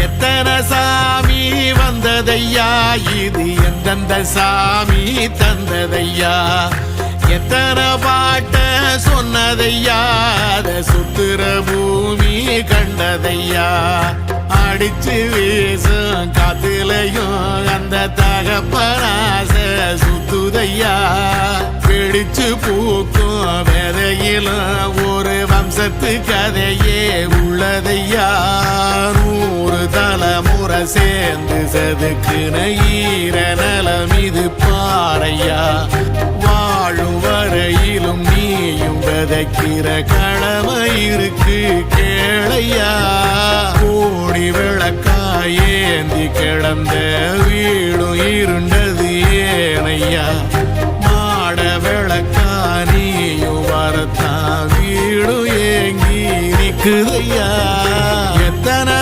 எத்தனை சாமி வந்ததையா, இது எந்தெந்த சாமி தந்ததையா, எத்தனை பாட்ட சொன்னதையா, அத சுத்துற பூமி கண்டதையா, அடிச்சு வீசும் காத்துலையும் அந்த தகப்பனாச சுத்துதையா, பிடிச்சு பூக்கும் விதையிலும் ஒரு வம்சத்து கதையே உள்ளதையா, 100 தலைமுறை சேர்ந்து செதுக்குன ஈர நலம் இது பாறையா, வாழும் வரையிலும் நீயும் விதைக்கிற கடமை இருக்கு கேளையா, கோடி விளக்காயேந்தி கிடந்த வீடும் இருண்டது ஏனையா, மாட விளக்கா நீயும் வரத்தா வீடும் ஏங்கி நிக்குதையா, எத்தனை